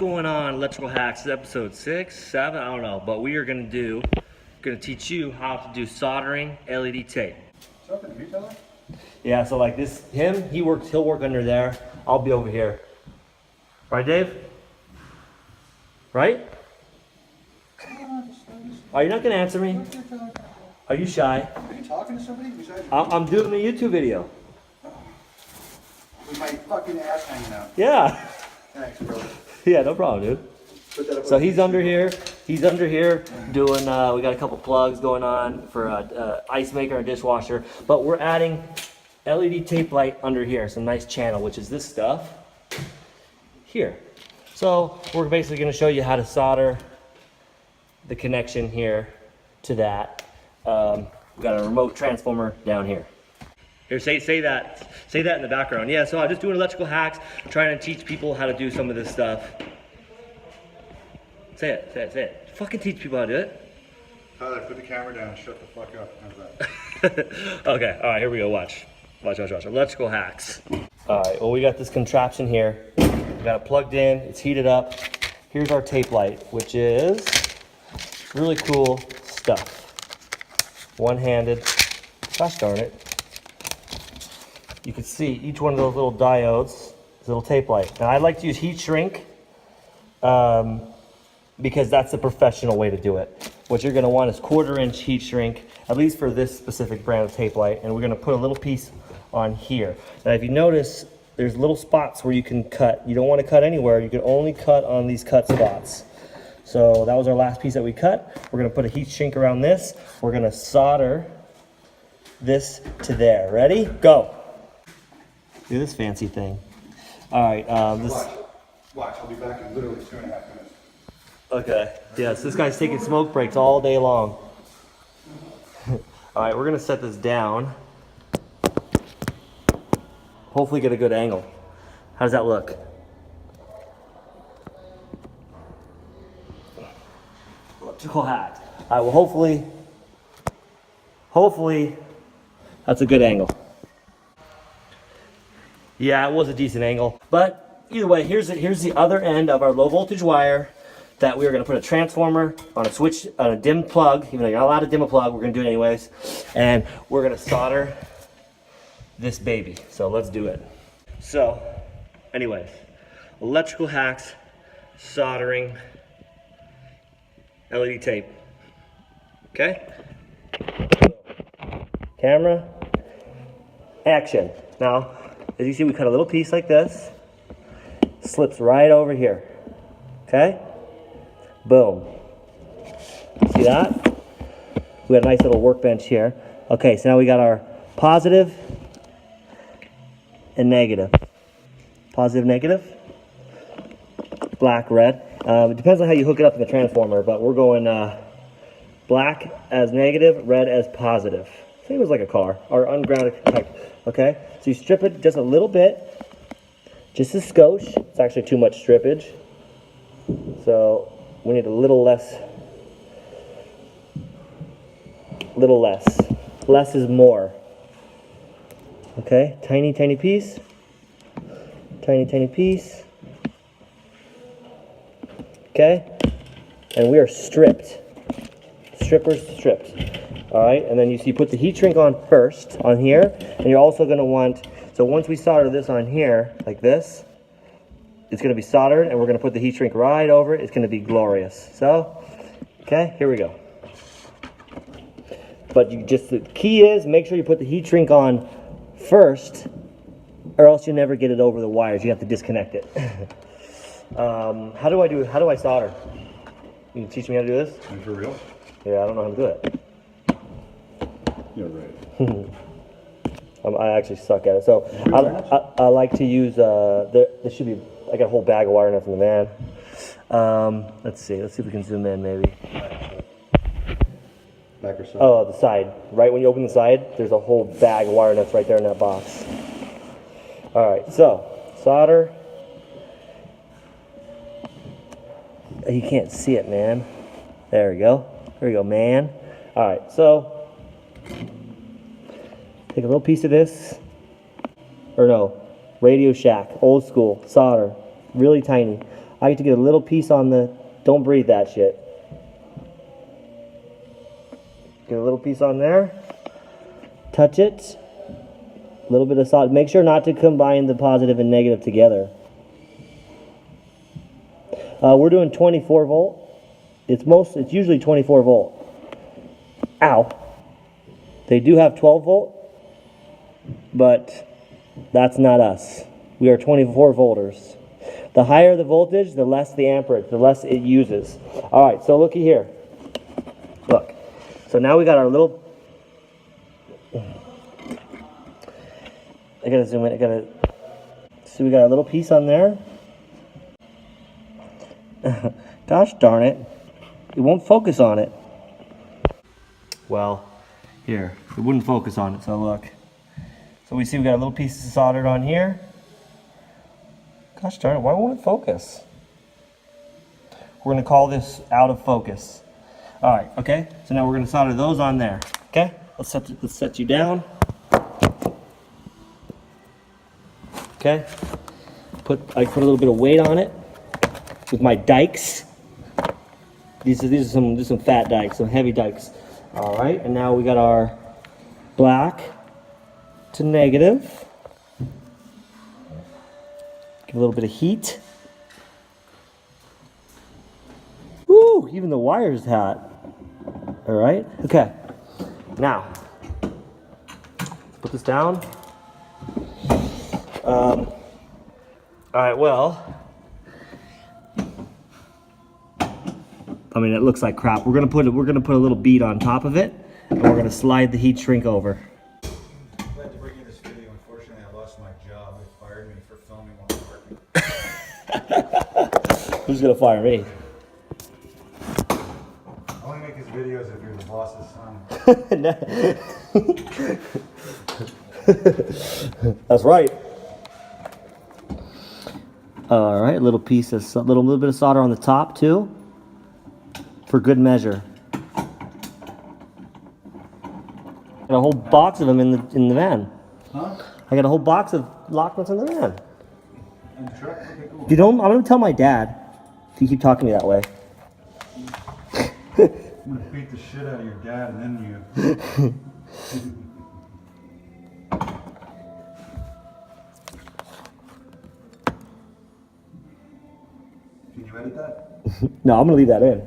going on, Electrical Hacks? This is episode 6, 7, I don't know. But we are gonna teach you how to do soldering LED tape. Talking to me, Tyler? Yeah, so like this, he'll work under there. I'll be over here. Right, Dave? Right? Are you not gonna answer me? Are you shy? Are you talking to somebody besides me? I'm doing a YouTube video. With my fucking ass hanging out. Yeah. Thanks, bro. Yeah, no problem, dude. So he's under here. He's under here doing. We got a couple plugs going on for ice maker and dishwasher. But we're adding LED tape light under here. Some nice channel, which is this stuff here. So we're basically going to show you how to solder the connection here to that. We got a remote transformer down here. Here, say that in the background. Yeah, so I'm just doing electrical hacks, trying to teach people how to do some of this stuff. Say it. Fucking teach people how to do it. Tyler, put the camera down and shut the fuck up. How's that? Okay, all right, here we go, watch. Electrical hacks. All right, well, we got this contraption here. We got it plugged in, it's heated up. Here's our tape light, which is really cool stuff. One-handed, gosh darn it. You can see each one of those little diodes is a little tape light. Now I like to use heat shrink because that's the professional way to do it. What you're gonna want is 1/4 inch heat shrink, at least for this specific brand of tape light, and we're gonna put a little piece on here. Now if you notice, there's little spots where you can cut. You don't wanna cut anywhere, you can only cut on these cut spots. So that was our last piece that we cut. We're gonna put a heat shrink around this. We're gonna solder this to there. Ready? Go. Do this fancy thing. All right. Watch. I'll be back in literally 2.5 minutes. Okay. Yes, this guy's taking smoke breaks all day long. All right, we're gonna set this down. Hopefully get a good angle. How does that look? Electrical hat. All right, well, hopefully that's a good angle. Yeah, it was a decent angle. But either way, here's the other end of our low voltage wire that we are gonna put a transformer on a switch, on a dim plug. Even though you're not allowed to dim a plug, we're gonna do it anyways. And we're gonna solder this baby. So let's do it. So, anyways, electrical hacks, soldering LED tape. Okay? Camera, action. Now, as you see, we cut a little piece like this, slips right over here, okay? Boom. See that? We got a nice little workbench here. Okay, so now we got our positive and negative. Positive, negative, black, red. It depends on how you hook it up in the transformer, but we're going black as negative, red as positive. Same as like a car, or ungrounded type. Okay, so you strip it just a little bit, just a skosh. It's actually too much strippage, so we need a little less. Less is more. Okay, tiny piece, tiny piece. Okay, and we are stripped. Strippers stripped. All right, and then you put the heat shrink on first on here, and you're also going to want, so once we solder this on here like this, it's going to be soldered, and we're going to put the heat shrink right over it. It's going to be glorious. So, okay, here we go. But the key is make sure you put the heat shrink on first, or else you'll never get it over the wires. You have to disconnect it. How do I solder? You can teach me how to do this? And for real? Yeah, I don't know how to do it. You're right. I actually suck at it. So I like to use, there should be, I got a whole bag of wire nuts in the van. Let's see if we can zoom in maybe. Back or side? Oh, the side. Right when you open the side, there's a whole bag of wire nuts right there in that box. All right, so solder. You can't see it, man. There we go. There we go, man. All right, so take a little piece of this, or no, Radio Shack, old school, solder, really tiny. I get to get a little piece on the, don't breathe that shit. Get a little piece on there. Touch it. A little bit of solid. Make sure not to combine the positive and negative together. We're doing 24 volt. It's usually 24 volt. Ow. They do have 12 volt, but that's not us. We are 24 volters. The higher the voltage, the less the amperage, the less it uses. All right, so looky here. Look. So now we got our little. I gotta zoom in. So we got a little piece on there. Gosh darn it. It won't focus on it. Well, here. It wouldn't focus on it, so look. So we see we got a little piece soldered on here. Gosh darn it, why won't it focus? We're gonna call this out of focus. All right, okay? So now we're gonna solder those on there, okay? Let's set you down. Okay, I put a little bit of weight on it with my dikes. These are some fat dikes, some heavy dikes. All right, and now we got our black to negative. Give a little bit of heat. Woo! Even the wire's hot. All right. Okay. Now, put this down. All right, well, I mean, it looks like crap. We're gonna put a little bead on top of it, and we're gonna slide the heat shrink over. Glad to bring you this video. Unfortunately, I lost my job. They fired me for filming while working. Who's gonna fire me? I only make these videos if you're the boss's son. That's right. All right, a little bit of solder on the top too, for good measure. Got a whole box of them in the van. Huh? I got a whole box of lock nuts in the van. In the truck? Okay, cool. If you don't, I'm gonna tell my dad if you keep talking to me that way. I'm gonna beat the shit out of your dad and then you. Can you edit that? No, I'm gonna leave that in.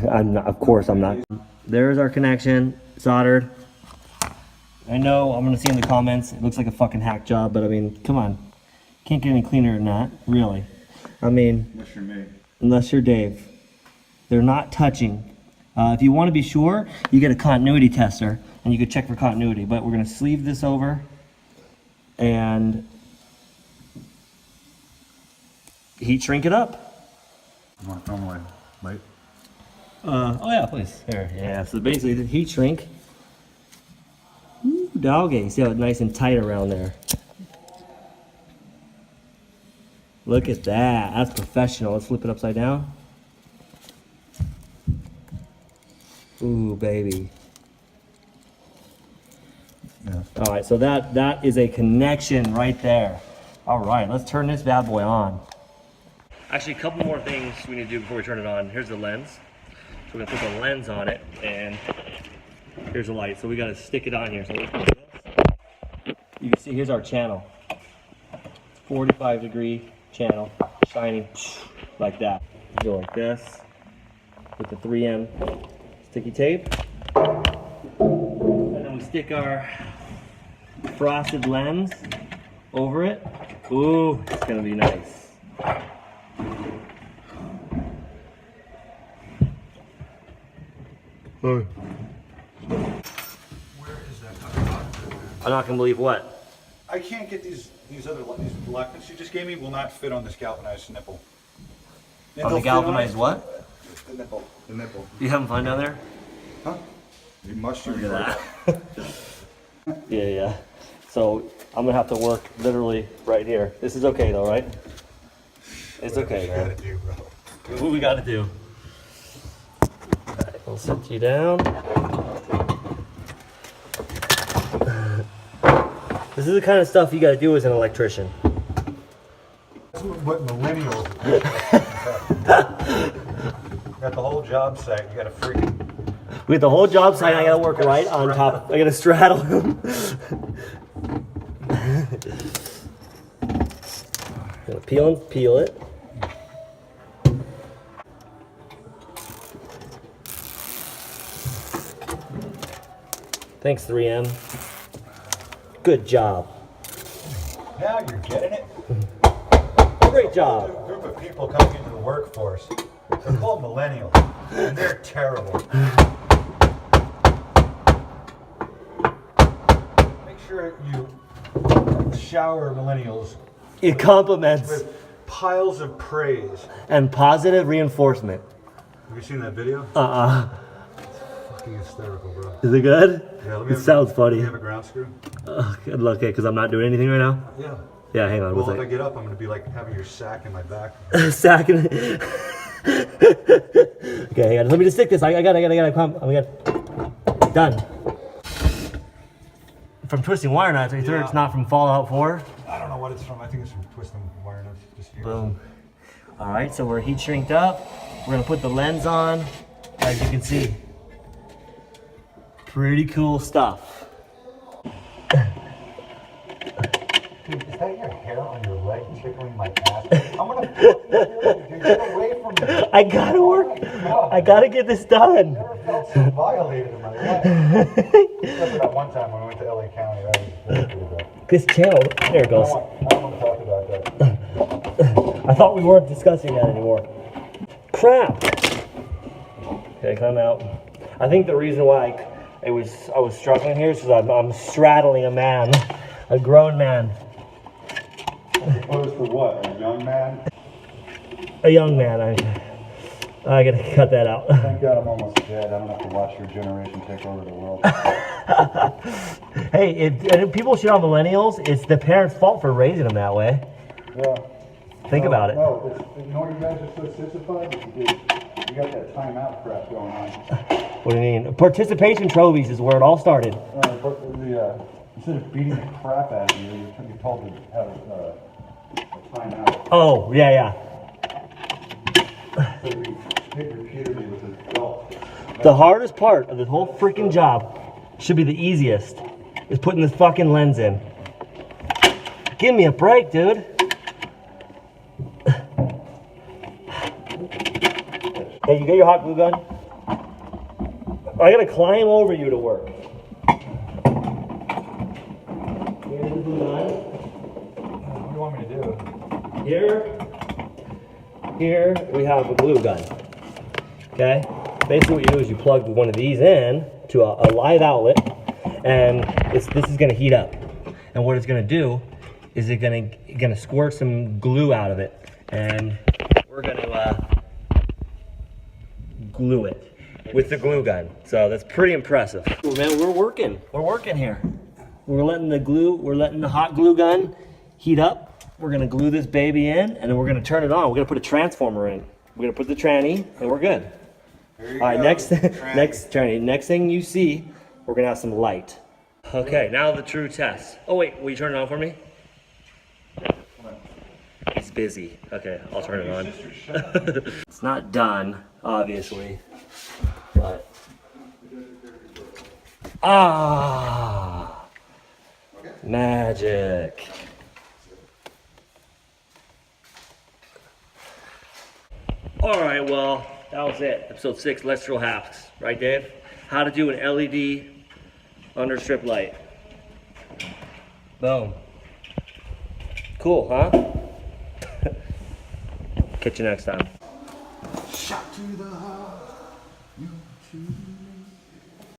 I'm not. Of course, I'm not. There's our connection, soldered. I know. I'm gonna see in the comments. It looks like a fucking hack job, but I mean, come on, can't get any cleaner than that, really. I mean, Unless you're me. Unless you're Dave, they're not touching. If you want to be sure, you get a continuity tester, and you can check for continuity. But we're gonna sleeve this over, and heat shrink it up. You want to film my light? Oh yeah, please. Here, yeah. So basically, the heat shrink. Ooh, doggy. See how it's nice and tight around there. Look at that. That's professional. Let's flip it upside down. Ooh, baby. Yeah. All right, so that is a connection right there. All right, let's turn this bad boy on. Actually, a couple more things we need to do before we turn it on. Here's the lens. So we're gonna put the lens on it, and here's the light. So we gotta stick it on here. So let's do this. You can see here's our channel. 45-degree channel, shining like that. Go like this with the 3M sticky tape, and then we stick our frosted lens over it. Ooh, it's gonna be nice. Where is that fucking box? I'm not gonna believe what. I can't get these black ones you just gave me will not fit on this galvanized nipple. On the galvanized what? The nipple. The nipple. You having fun down there? Huh? You must shoot Look at that. Yeah. So I'm gonna have to work literally right here. This is okay though, right? It's okay, man. What you gotta do, bro? What we gotta do? Alright, we'll set you down. This is the kind of stuff you gotta do as an electrician. What millennials? Got the whole job site. You got to freaking. We got the whole job site. I gotta work right on top. I gotta straddle him. Gonna peel it. Thanks, 3M. Good job. Now you're getting it. Great job. A group of people coming into the workforce. They're called millennials, and they're terrible. Make sure you shower millennials It compliments with piles of praise. and positive reinforcement. Have you seen that video? Fucking hysterical, bro. Is it good? Yeah, let me It sounds funny. You have a ground screw? Good luck, because I'm not doing anything right now. Yeah. Yeah, hang on. Well, One if I second. get up, I'm going to be like having your sack in my back. Sacking it. Okay, hang on. Let me just stick this. I got it. Come on. We got done. From twisting wire nuts, are you sure it's not from Fallout 4? I don't know what it's from. I think it's from twisting wire nuts. Just Boom. All right, so we're heat shrinked up. We're gonna put the lens on. As you can see, pretty cool stuff. Dude, is that your hair on your leg tickling my ass? I'm gonna fucking kill you, dude. Get away from me. I gotta work. I gotta get this done. I never felt so violated in my life. Except for that one time when we went to LA County. That was pretty bad. This channel, there it goes. I don't want to talk about that. I thought we weren't discussing that anymore. Crap. Okay, come out. I think the reason why I was struggling here is because I'm straddling a man, a grown man. Opposed to what? A young man? A young man. I gotta cut that out. Thank God I'm almost dead. I don't have to watch your generation take over the world. Hey, if people shit on millennials, it's the parents' fault for raising them that way. Yeah. Think about it. No, you know you guys are so sissified? You got that timeout crap going on. What do you mean? Participation trophies is where it all started. Instead of beating the crap out of you, you're told to have a timeout. Oh, yeah. So you hit repeatedly with this belt. The hardest part of this whole freaking job should be the easiest, is putting this fucking lens in. Give me a break, dude. Hey, you got your hot glue gun? I gotta climb over you to work. Here's the glue gun. What do you want me to do? Here we have a glue gun. Okay? Basically what you do is you plug one of these in to a live outlet, and this is gonna heat up. And what it's gonna do is it's gonna squirt some glue out of it, and we're gonna glue it with the glue gun. So that's pretty impressive. Oh, man, we're working here. We're letting the hot glue gun heat up. We're gonna glue this baby in, and then we're gonna turn it on. We're gonna put a transformer in. We're gonna put the tranny, and we're good. All right, next thing you see, we're gonna have some light. Okay, now the true test. Oh wait, will you turn it on for me? He's busy. Okay, I'll turn it on. It's not done, obviously, but magic. All right, well, that was it. Episode 6, Let's Drill Hacks. Right, Dave? How to do an LED under strip light. Boom. Cool, huh? Catch you next time. Shot to the heart.